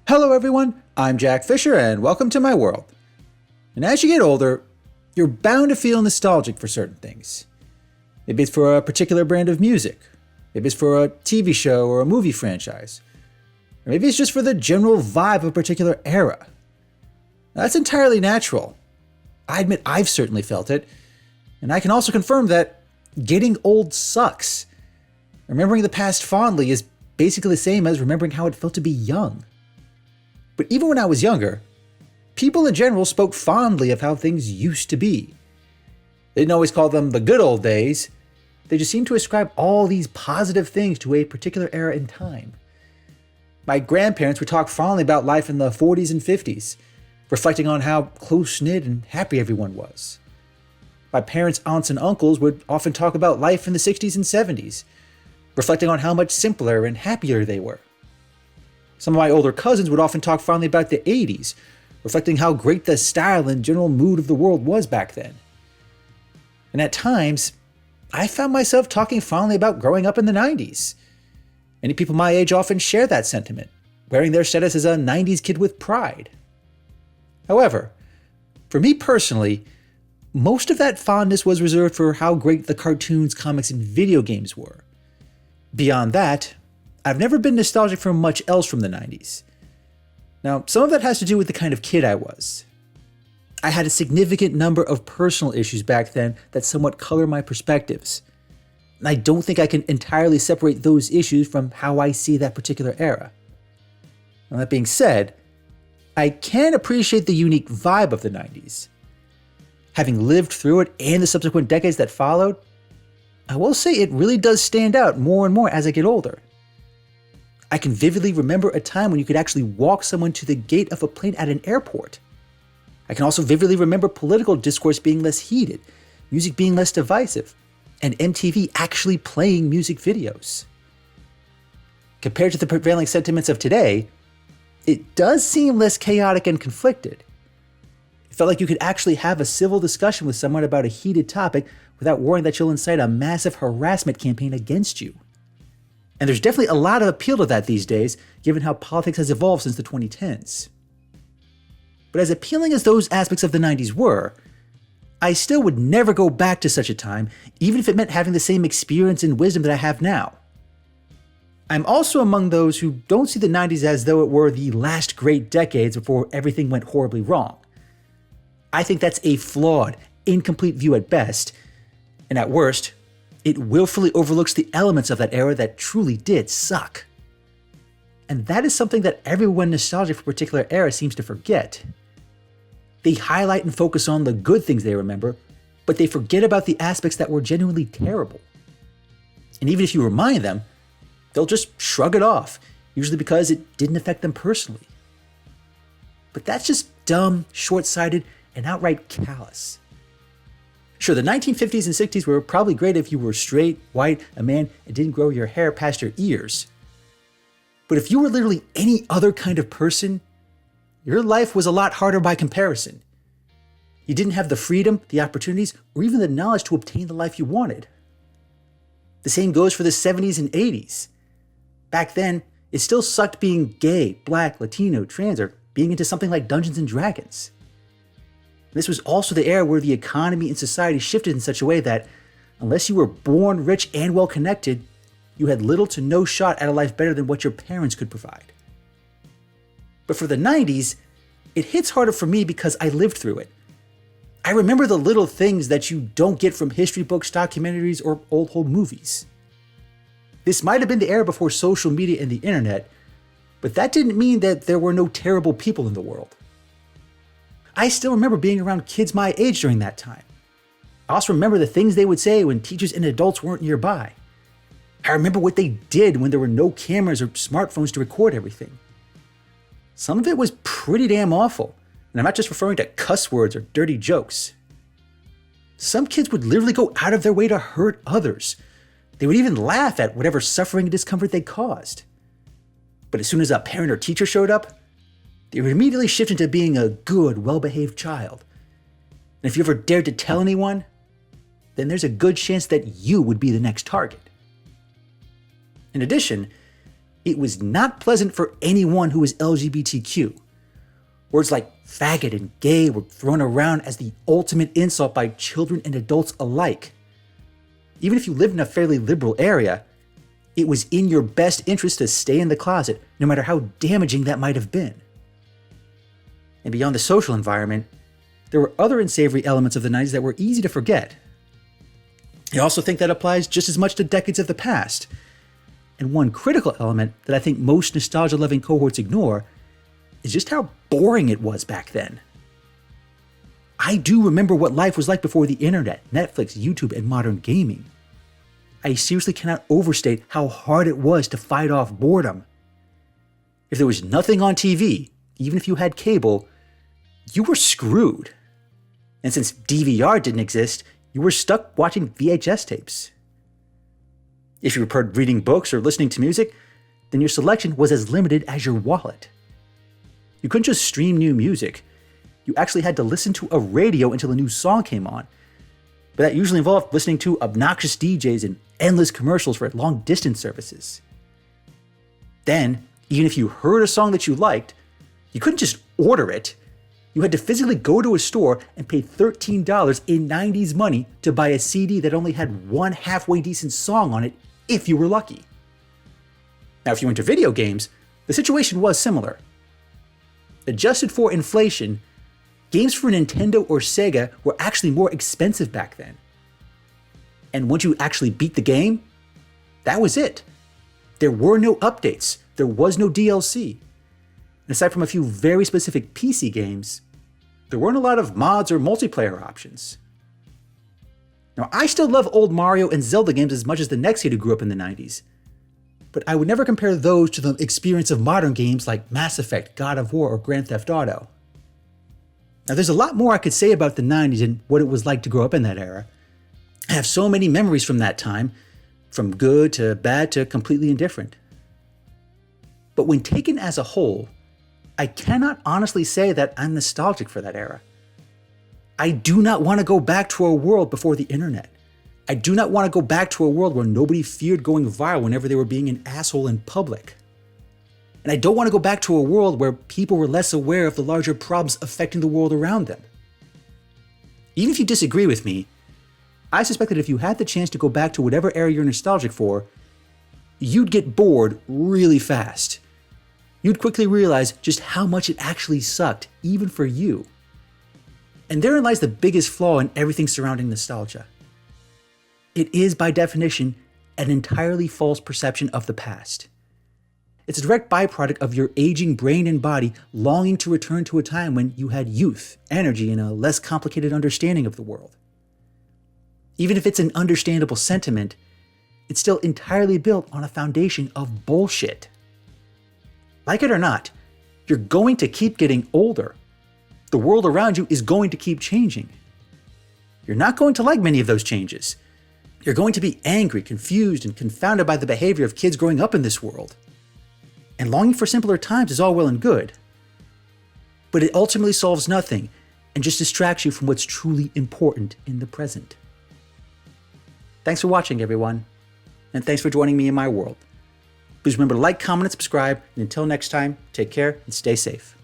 Hello everyone, I'm Jack Fisher and welcome to my world. And as you get older, you're bound to feel nostalgic for certain things. Maybe it's for a particular brand of music. Maybe it's for a TV show or a movie franchise. Or maybe it's just for the general vibe of a particular era. Now, that's entirely natural. I admit I've certainly felt it. And I can also confirm that getting old sucks. Remembering the past fondly is basically the same as remembering how it felt to be young. But even when I was younger, people in general spoke fondly of how things used to be. They didn't always call them the good old days. They just seemed to ascribe all these positive things to a particular era in time. My grandparents would talk fondly about life in the 40s and 50s, reflecting on how close-knit and happy everyone was. My parents' aunts and uncles would often talk about life in the 60s and 70s, reflecting on how much simpler and happier they were. Some of my older cousins would often talk fondly about the 80s, reflecting how great the style and general mood of the world was back then. And at times, I found myself talking fondly about growing up in the 90s. Many people my age often share that sentiment, wearing their status as a 90s kid with pride. However, for me personally, most of that fondness was reserved for how great the cartoons, comics, and video games were. Beyond that, I've never been nostalgic for much else from the 90s. Now, some of that has to do with the kind of kid I was. I had a significant number of personal issues back then that somewhat color my perspectives. And I don't think I can entirely separate those issues from how I see that particular era. Now, that being said, I can appreciate the unique vibe of the 90s. Having lived through it and the subsequent decades that followed, I will say it really does stand out more and more as I get older. I can vividly remember a time when you could actually walk someone to the gate of a plane at an airport. I can also vividly remember political discourse being less heated, music being less divisive, and MTV actually playing music videos. Compared to the prevailing sentiments of today, it does seem less chaotic and conflicted. It felt like you could actually have a civil discussion with someone about a heated topic without worrying that you'll incite a massive harassment campaign against you. And there's definitely a lot of appeal to that these days, given how politics has evolved since the 2010s. But as appealing as those aspects of the 90s were, I still would never go back to such a time, even if it meant having the same experience and wisdom that I have now. I'm also among those who don't see the 90s as though it were the last great decades before everything went horribly wrong. I think that's a flawed, incomplete view at best, and at worst, it willfully overlooks the elements of that era that truly did suck. And that is something that everyone nostalgic for a particular era seems to forget. They highlight and focus on the good things they remember, but they forget about the aspects that were genuinely terrible. And even if you remind them, they'll just shrug it off, usually because it didn't affect them personally. But that's just dumb, short-sighted, and outright callous. Sure, the 1950s and 60s were probably great if you were straight, white, a man, and didn't grow your hair past your ears. But if you were literally any other kind of person, your life was a lot harder by comparison. You didn't have the freedom, the opportunities, or even the knowledge to obtain the life you wanted. The same goes for the 70s and 80s. Back then, it still sucked being gay, black, Latino, trans, or being into something like Dungeons and Dragons. This was also the era where the economy and society shifted in such a way that, unless you were born rich and well-connected, you had little to no shot at a life better than what your parents could provide. But for the 90s, it hits harder for me because I lived through it. I remember the little things that you don't get from history books, documentaries, or old movies. This might have been the era before social media and the internet, but that didn't mean that there were no terrible people in the world. I still remember being around kids my age during that time. I also remember the things they would say when teachers and adults weren't nearby. I remember what they did when there were no cameras or smartphones to record everything. Some of it was pretty damn awful, and I'm not just referring to cuss words or dirty jokes. Some kids would literally go out of their way to hurt others. They would even laugh at whatever suffering and discomfort they caused. But as soon as a parent or teacher showed up, they would immediately shift into being a good, well-behaved child. And if you ever dared to tell anyone, then there's a good chance that you would be the next target. In addition, it was not pleasant for anyone who was LGBTQ. Words like faggot and gay were thrown around as the ultimate insult by children and adults alike. Even if you lived in a fairly liberal area, it was in your best interest to stay in the closet, no matter how damaging that might have been. And beyond the social environment, there were other unsavory elements of the 90s that were easy to forget. I also think that applies just as much to decades of the past. And one critical element that I think most nostalgia-loving cohorts ignore is just how boring it was back then. I do remember what life was like before the internet, Netflix, YouTube, and modern gaming. I seriously cannot overstate how hard it was to fight off boredom. If there was nothing on TV, even if you had cable, you were screwed. And since DVR didn't exist, you were stuck watching VHS tapes. If you preferred reading books or listening to music, then your selection was as limited as your wallet. You couldn't just stream new music. You actually had to listen to a radio until a new song came on. But that usually involved listening to obnoxious DJs and endless commercials for long-distance services. Then, even if you heard a song that you liked, you couldn't just order it. You had to physically go to a store and pay $13 in 90s money to buy a CD that only had one halfway decent song on it, if you were lucky. Now, if you went to video games, the situation was similar. Adjusted for inflation, games for Nintendo or Sega were actually more expensive back then. And once you actually beat the game, that was it. There were no updates. There was no DLC. And aside from a few very specific PC games, there weren't a lot of mods or multiplayer options. Now, I still love old Mario and Zelda games as much as the next kid who grew up in the 90s. But I would never compare those to the experience of modern games like Mass Effect, God of War, or Grand Theft Auto. Now, there's a lot more I could say about the 90s and what it was like to grow up in that era. I have so many memories from that time, from good to bad to completely indifferent. But when taken as a whole, I cannot honestly say that I'm nostalgic for that era. I do not want to go back to a world before the internet. I do not want to go back to a world where nobody feared going viral whenever they were being an asshole in public. And I don't want to go back to a world where people were less aware of the larger problems affecting the world around them. Even if you disagree with me, I suspect that if you had the chance to go back to whatever era you're nostalgic for, you'd get bored really fast. You'd quickly realize just how much it actually sucked, even for you. And therein lies the biggest flaw in everything surrounding nostalgia. It is, by definition, an entirely false perception of the past. It's a direct byproduct of your aging brain and body longing to return to a time when you had youth, energy, and a less complicated understanding of the world. Even if it's an understandable sentiment, it's still entirely built on a foundation of bullshit. Like it or not, you're going to keep getting older. The world around you is going to keep changing. You're not going to like many of those changes. You're going to be angry, confused, and confounded by the behavior of kids growing up in this world. And longing for simpler times is all well and good. But it ultimately solves nothing and just distracts you from what's truly important in the present. Thanks for watching, everyone. And thanks for joining me in my world. Please remember to like, comment, and subscribe. And until next time, take care and stay safe.